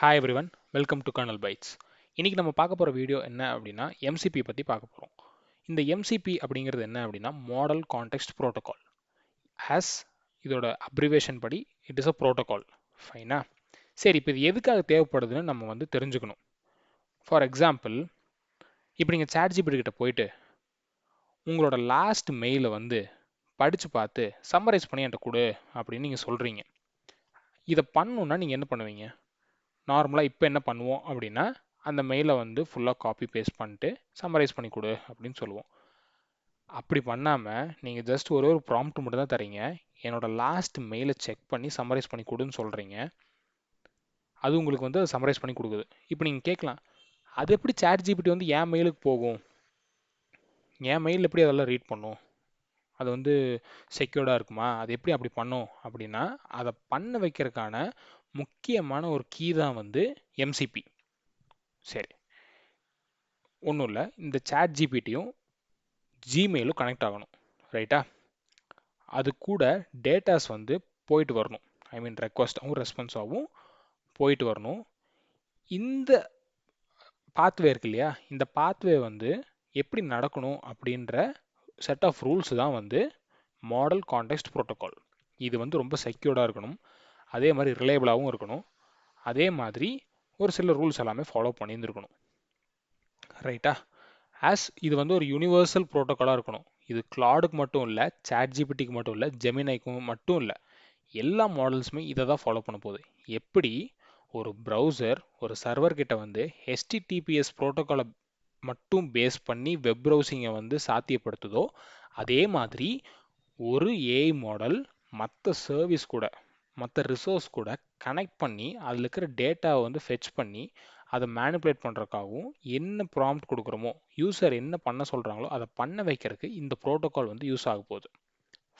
Hi everyone, welcome to Kernel Bytes. இன்னைக்கு நம்ம பார்க்க போகிற வீடியோ என்ன அப்படின்னா எம்சிபி பற்றி பார்க்க போகிறோம். இந்த எம்சிபி அப்படிங்கிறது என்ன அப்படின்னா மாடல் கான்டெக்ஸ்ட் ப்ரோட்டோகால். ஆஸ் இதோட அப்ரிவேஷன் படி இட் இஸ் அ ப்ரோட்டோகால். ஃபைனா? சரி, இப்போ இது எதுக்காக தேவைப்படுதுன்னு நம்ம தெரிஞ்சுக்கணும். ஃபார் எக்ஸாம்பிள், இப்போ நீங்கள் ChatGPT கிட்ட போயிட்டு உங்களோட லாஸ்ட் மெயிலை படித்து பார்த்து சம்மரைஸ் பண்ணி என்கிட்ட கொடு அப்படின்னு நீங்கள் சொல்கிறீங்க. இதை பண்ணணுன்னா நீங்கள் என்ன பண்ணுவீங்க? நார்மலாக இப்போ என்ன பண்ணுவோம் அப்படின்னா அந்த மெயிலை ஃபுல்லாக காப்பி பேஸ்ட் பண்ணிட்டு சம்மரைஸ் பண்ணி கொடு அப்படின்னு சொல்லுவோம். அப்படி பண்ணாமல் நீங்கள் ஜஸ்ட் ஒரு ப்ராம்ப்ட் மட்டும் தான் தரீங்க. என்னோட லாஸ்ட் மெயிலை செக் பண்ணி சம்மரைஸ் பண்ணி கொடுன்னு சொல்கிறீங்க. அது உங்களுக்கு அதை சம்மரைஸ் பண்ணி கொடுக்குது. இப்போ நீங்கள் கேட்கலாம், அது எப்படி ChatGPT என் மெயிலுக்கு போகும்? என் மெயில் எப்படி அதெல்லாம் ரீட் பண்ணும்? அது செக்யூர்டாக இருக்குமா? அது எப்படி அப்படி பண்ணும் அப்படின்னா, அதை பண்ண வைக்கிறதுக்கான முக்கியமான ஒரு கீ தான் எம்சிபி. சரி, ஒன்றும் இல்லை, இந்த ChatGPTயும் ஜிமெயிலும் கனெக்ட் ஆகணும், ரைட்டா? அது கூட டேட்டாஸ் போயிட்டு வரணும். ஐ மீன் ரெக்வஸ்டாகவும் ரெஸ்பான்ஸாகவும் போயிட்டு வரணும். இந்த பாத்வே இருக்கு இல்லையா, இந்த பாத்வே எப்படி நடக்கணும் அப்படின்ற செட் ஆஃப் ரூல்ஸ் தான் மாடல் கான்டெக்ஸ்ட் ப்ரோட்டோகால். இது ரொம்ப செக்யூர்டாக இருக்கணும், அதே மாதிரி ரிலையபிளாகவும் இருக்கணும், அதே மாதிரி ஒரு சில ரூல்ஸ் எல்லாமே ஃபாலோ பண்ணியிருந்துருக்கணும், ரைட்டா? ஆஸ் இது ஒரு யூனிவர்சல் ப்ரோட்டோகாலாக இருக்கணும். இது கிளாடுக்கு மட்டும் இல்லை, ChatGPTக்கு மட்டும் இல்லை, ஜெமினைக்கும் மட்டும் இல்லை, எல்லா மாடல்ஸுமே இதை தான் ஃபாலோ பண்ண போகுது. எப்படி ஒரு ப்ரௌசர் ஒரு சர்வர் கிட்ட HTTPS ப்ரோட்டோகாலை மட்டும் பேஸ் பண்ணி வெப் ப்ரௌசிங்கை சாத்தியப்படுத்துதோ, அதே மாதிரி ஒரு ஏஐ மாடல் மற்ற சர்வீஸ் கூட மற்ற ரிசோர்ஸ் கூட கனெக்ட் பண்ணி அதில் இருக்கிற டேட்டாவை ஃபெச் பண்ணி அதை மேனிப்புலேட் பண்ணுறதுக்காகவும் என்ன ப்ராம்ப்ட் கொடுக்குறோமோ, யூசர் என்ன பண்ண சொல்கிறாங்களோ அதை பண்ண வைக்கிறதுக்கு இந்த ப்ரோட்டோகால் யூஸ் ஆக போகுது.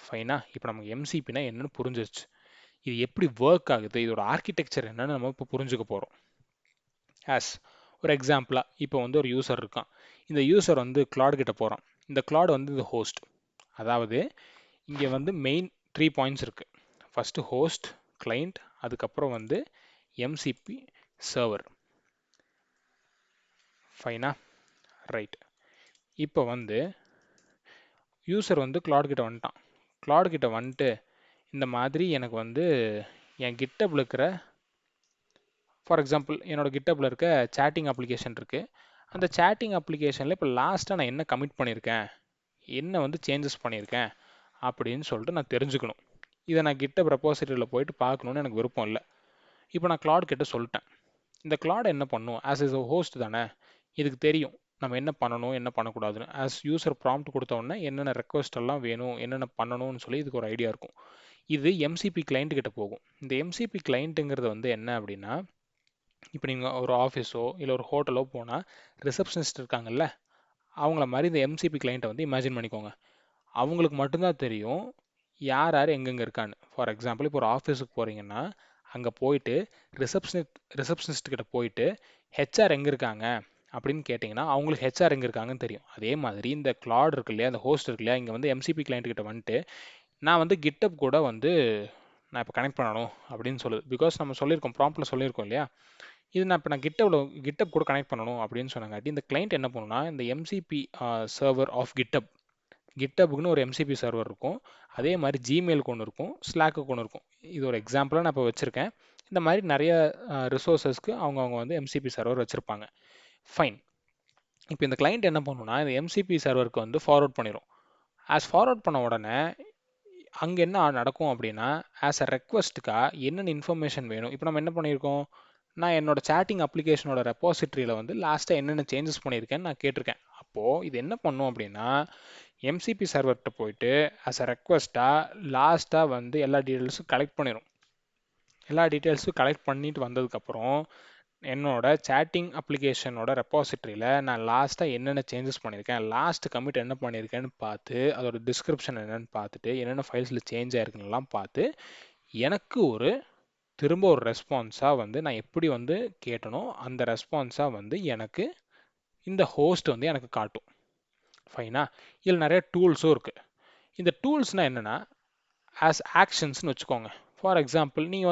ஃபைனா? இப்போ நமக்கு எம்சிபினா என்னன்னு புரிஞ்சிருச்சு. இது எப்படி ஒர்க் ஆகுது, இதோட ஆர்கிடெக்சர் என்னன்னு நம்ம இப்போ புரிஞ்சுக்க போகிறோம். ஆஸ் ஒரு எக்ஸாம்பிளாக, இப்போ ஒரு யூசர் இருக்கான். இந்த யூசர் கிளாட் கிட்ட போகிறான். இந்த கிளாட் இந்த ஹோஸ்ட். அதாவது இங்கே மெயின் 3 பாயிண்ட்ஸ் இருக்குது. ஃபஸ்ட்டு ஹோஸ்ட், கிளைண்ட், அதுக்கப்புறம் எம்சிபி சர்வர். ஃபைனா? ரைட். இப்போ யூசர் கிளாட் கிட்ட வந்துட்டான். கிளாட் கிட்ட வந்துட்டு இந்த மாதிரி எனக்கு என் கிட்டப்பில் இருக்கிற, ஃபார் எக்ஸாம்பிள் என்னோட கிட்டப்பில் இருக்க சேட்டிங் அப்ளிகேஷன் இருக்குது. அந்த சேட்டிங் அப்ளிகேஷனில் இப்போ லாஸ்ட்டாக நான் என்ன கமிட் பண்ணியிருக்கேன், என்ன சேஞ்சஸ் பண்ணியிருக்கேன் அப்படின்னு சொல்லிட்டு நான் தெரிஞ்சுக்கணும். இதை நான் கிட்டப் ரெபாசிட்டரியில் போயிட்டு பார்க்கணுன்னு எனக்கு விருப்பம் இல்லை. இப்போ நான் கிளாட் கிட்ட சொல்லிட்டேன். இந்த கிளாட் என்ன பண்ணும்? ஆஸ் இஸ் ஹோஸ்ட் தானே, இதுக்கு தெரியும் நம்ம என்ன பண்ணணும் என்ன பண்ணக்கூடாதுன்னு. ஆஸ் யூசர் ப்ராம்ப்ட் கொடுத்தோடனே என்னென்ன ரெக்வஸ்ட் எல்லாம் வேணும், என்னென்ன பண்ணணும்னு சொல்லி இதுக்கு ஒரு ஐடியா இருக்கும். இது எம்சிபி கிளைண்ட் கிட்ட போகும். இந்த எம்சிபி கிளைண்ட்டுங்கிறது என்ன அப்படின்னா, இப்போ நீங்கள் ஒரு ஆஃபீஸோ இல்லை ஒரு ஹோட்டலோ போனால் ரிசப்ஷனிஸ்ட் இருக்காங்கல்ல, அவங்கள மாதிரி இந்த எம்சிபி கிளைண்ட்டை இமேஜின் பண்ணிக்கோங்க. அவங்களுக்கு மட்டும்தான் தெரியும் யார் யார் எங்கெங்கே இருக்கான்னு. ஃபார் எக்ஸாம்பிள், இப்போ ஒரு ஆஃபீஸுக்கு போகிறீங்கன்னா அங்கே போயிட்டு ரிசப்ஷனிஸ்ட் கிட்ட போயிட்டு ஹெச்ஆர் எங்கே இருக்காங்க அப்படின்னு கேட்டிங்கன்னா அவங்களுக்கு ஹெச்ஆர் எங்கே இருக்காங்கன்னு தெரியும். அதே மாதிரி இந்த கிளாட் இருக்கு இல்லையா, அந்த ஹோஸ்ட் இருக்கு இல்லையா, இங்கே எம்சிபி கிளைண்ட் கிட்ட வந்துட்டு நான் கிட்டப் கூட நான் இப்போ கனெக்ட் பண்ணணும் அப்படின்னு சொல்லுது. பிகாஸ் நம்ம சொல்லியிருக்கோம், ப்ராம்ப்டில் சொல்லியிருக்கோம் இல்லையா, இது நான் கிட்டப் கூட கனெக்ட் பண்ணணும் அப்படின்னு சொன்னாங்காட்டி இந்த கிளைண்ட் என்ன பண்ணுன்னா, இந்த எம்சிபி சர்வர் ஆஃப் கிட்டப்புக்குன்னு ஒரு எம்சிபி சர்வர் இருக்கும். அதே மாதிரி ஜிமெயிலுக்கு ஒன்று இருக்கும், ஸ்லாக்குக்கு ஒன்று இருக்கும். இது ஒரு எக்ஸாம்பிளாக நான் இப்போ வச்சுருக்கேன். இந்த மாதிரி நிறைய ரிசோர்ஸஸ்க்கு அவங்க எம்சிபி சர்வர் வச்சுருப்பாங்க. ஃபைன். இப்போ இந்த கிளைண்ட் என்ன பண்ணுன்னா, இந்த எம்சிபி சர்வருக்கு ஃபார்வர்ட் பண்ணிடும். ஃபார்வர்ட் பண்ண உடனே அங்கே என்ன நடக்கும் அப்படின்னா, ஆஸ் அ ரெக்வஸ்ட்டுக்காக என்னென்ன இன்ஃபர்மேஷன் வேணும். இப்போ நம்ம என்ன பண்ணியிருக்கோம், நான் என்னோட சேட்டிங் அப்ளிகேஷனோட ரெப்பாசிட்ரியில் லாஸ்ட்டாக என்னென்ன சேஞ்சஸ் பண்ணியிருக்கேன்னு நான் கேட்டிருக்கேன். அப்போது இது என்ன பண்ணும் அப்படின்னா, எம்சிபி சர்வர்கிட்ட போயிட்டு ஆஸ் அ ரெக்வஸ்ட்டாக லாஸ்ட்டாக எல்லா டீட்டெயில்ஸும் கலெக்ட் பண்ணிடும். எல்லா டீட்டெயில்ஸும் கலெக்ட் பண்ணிட்டு வந்ததுக்கப்புறம் என்னோட சேட்டிங் அப்ளிகேஷனோட ரெப்பாசிட்ரியில் நான் லாஸ்ட்டாக என்னென்ன சேஞ்சஸ் பண்ணியிருக்கேன், லாஸ்ட் கமிட் என்ன பண்ணியிருக்கேன்னு பார்த்து, அதோட டிஸ்கிரிப்ஷன் என்னென்னு பார்த்துட்டு, என்னென்ன ஃபைல்ஸில் சேஞ்ச் ஆயிருக்குன்னெலாம் பார்த்து எனக்கு திரும்ப ஒரு ரெஸ்பான்ஸாக நான் எப்படி கேட்டனோ அந்த ரெஸ்பான்ஸாக எனக்கு இந்த ஹோஸ்ட் எனக்கு காட்டும். ஃபைனா? இதில் நிறைய டூல்ஸும் இருக்குது. இந்த டூல்ஸ்னால் என்னென்னா, ஆஸ் ஆக்ஷன்ஸ்னு வச்சுக்கோங்க. ஃபார் எக்ஸாம்பிள், நீங்கள்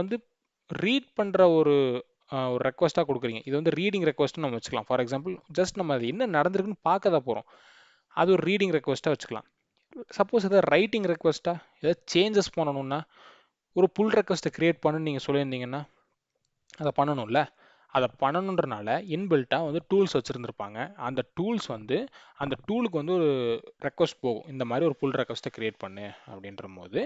ரீட் பண்ணுற ஒரு ஒரு ரெக்வஸ்ட்டாக கொடுக்குறீங்க. இது வந்து ரீடிங் ரெக்வஸ்ட்னு நம்ம வச்சுக்கலாம். ஃபார் எக்ஸாம்பிள் ஜஸ்ட் நம்ம அது என்ன நடந்திருக்குன்னு பார்க்க தான் போகிறோம். அது ஒரு ரீடிங் ரெக்வஸ்ட்டாக வச்சுக்கலாம். சப்போஸ் எதாவது ரைட்டிங் ரெக்வஸ்ட்டாக ஏதாவது சேஞ்சஸ் பண்ணணும்னா ஒரு புல் ரெக்வஸ்ட்டை க்ரியேட் பண்ணுன்னு நீங்கள் சொல்லியிருந்தீங்கன்னா அதை பண்ணணும்ல. அதை பண்ணணுன்றனால இன்பில்ட்டாக வந்து டூல்ஸ் வச்சுருந்துருப்பாங்க. அந்த டூல்ஸ் வந்து அந்த டூலுக்கு வந்து ஒரு ரெக்வஸ்ட் போகும். இந்த மாதிரி ஒரு புல் ரெக்வஸ்ட்டை க்ரியேட் பண்ணு அப்படின்ற போது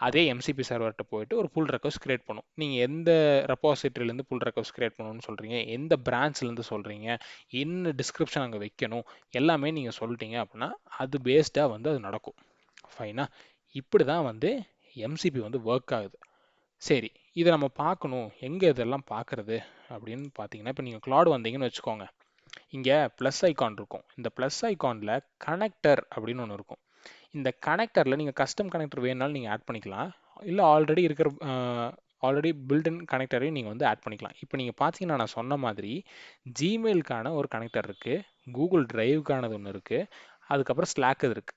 அதே எம்சிபி சர்வர்கிட்ட போயிட்டு ஒரு புல் ரெக்வஸ்ட் க்ரியேட் பண்ணும். நீங்கள் எந்த ரெப்பாசிட்டரியிலேருந்து புல் ரெக்வஸ்ட் க்ரியேட் பண்ணணும்னு சொல்கிறீங்க, எந்த பிரான்ச்லேருந்து சொல்கிறீங்க, என்ன டிஸ்கிரிப்ஷன் அங்கே வைக்கணும், எல்லாமே நீங்கள் சொல்லிட்டீங்க அப்படின்னா அது பேஸ்டாக வந்து அது நடக்கும். ஃபைனா, இப்படி தான் வந்து எம்சிபி வந்து ஒர்க் ஆகுது. சரி, இதை நம்ம பார்க்கணும். எங்கே இதெல்லாம் பார்க்குறது அப்படின்னு பார்த்தீங்கன்னா, இப்போ நீங்கள் கிளாட் வந்தீங்கன்னு வச்சுக்கோங்க. இங்கே ப்ளஸ் ஐகான் இருக்கும். இந்த ப்ளஸ் ஐகானில் கனெக்டர் அப்படின்னு ஒன்று இருக்கும். இந்த கனெக்டரில் நீங்கள் கஸ்டம் கனெக்டர் வேணுனாலும் நீங்கள் ஆட் பண்ணிக்கலாம். இல்லை ஆல்ரெடி இருக்கிற ஆல்ரெடி பில்டின் கனெக்டரையும் நீங்கள் வந்து ஆட் பண்ணிக்கலாம். இப்போ நீங்கள் பார்த்தீங்கன்னா நான் சொன்ன மாதிரி ஜிமெயிலுக்கான ஒரு கனெக்டர் இருக்குது, கூகுள் டிரைவுக்கானது ஒன்று இருக்குது, அதுக்கப்புறம் ஸ்லாக் இருக்குது.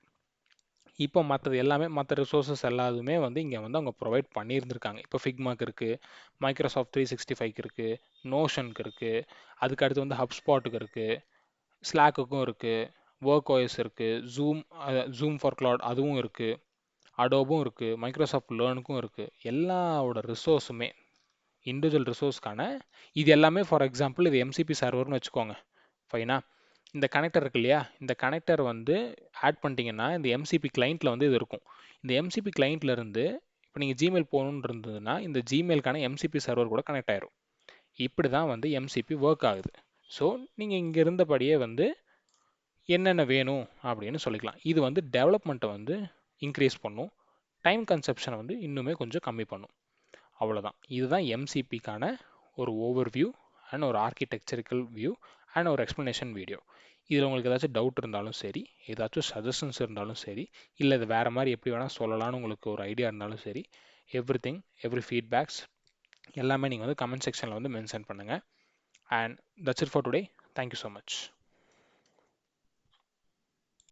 இப்போ மற்றது எல்லாமே மற்ற ரிசோர்ஸஸ் எல்லாத்துமே வந்து இங்கே வந்து அவங்க ப்ரொவைட் பண்ணியிருந்திருக்காங்க. இப்போ ஃபிக்மாக்கு இருக்குது, மைக்ரோசாஃப்ட் 365 இருக்குது, நோஷனுக்கு இருக்குது, அதுக்கு அடுத்து வந்து ஹப்ஸ்பாட்டுக்கு இருக்குது, ஸ்லாக்குக்கும் இருக்குது, ஒர்க் ஓஎஸ் இருக்குது, ஜூம் ஃபார் கிளவுட் அதுவும் இருக்குது, அடோபும் இருக்குது, மைக்ரோசாஃப்ட் லேர்னுக்கும் இருக்குது. எல்லாவோட ரிசோர்ஸுமே இண்டிவிஜுவல் ரிசோர்ஸ்க்கான இது எல்லாமே ஃபார் எக்ஸாம்பிள் இது எம்சிபி சர்வர்னு வச்சுக்கோங்க. ஃபைனா, இந்த கனெக்டர் இருக்கு இல்லையா, இந்த கனெக்டர் வந்து ஆட் பண்ணிட்டீங்கன்னா இந்த எம்சிபி கிளைண்ட்டில் வந்து இது இருக்கும். இந்த எம்சிபி கிளைண்ட்லேருந்து இப்போ நீங்கள் ஜிமெயில் போகணுன்னு இருந்ததுன்னா இந்த ஜிமெயிலுக்கான எம்சிபி சர்வர் கூட கனெக்ட் ஆயிரும். இப்படி தான் வந்து எம்சிபி ஒர்க் ஆகுது. ஸோ நீங்கள் இங்கே இருந்தபடியே வந்து என்னென்ன வேணும் அப்படின்னு சொல்லிக்கலாம். இது வந்து டெவலப்மெண்ட்டை வந்து இன்க்ரீஸ் பண்ணும், டைம் கன்சப்ஷனை வந்து இன்னுமே கொஞ்சம் கம்மி பண்ணும். அவ்வளோதான். இதுதான் எம்சிபிக்கான ஒரு ஓவர்வியூ அண்ட் ஒரு ஆர்கிடெக்சரிக்கல் வியூ அண்ட் ஒரு எக்ஸ்ப்ளனேஷன் வீடியோ. இதில் உங்களுக்கு ஏதாச்சும் டவுட் இருந்தாலும் சரி, ஏதாச்சும் சஜஷன்ஸ் இருந்தாலும் சரி, இல்லை இது வேறு மாதிரி எப்படி வேணால் சொல்லலாம்னு உங்களுக்கு ஒரு ஐடியா இருந்தாலும் சரி, எவ்ரி ஃபீட்பேக்ஸ் எல்லாமே நீங்கள் வந்து கமெண்ட் செக்ஷனில் வந்து மென்ஷன் பண்ணுங்கள். And that's it for today. Thank you so much.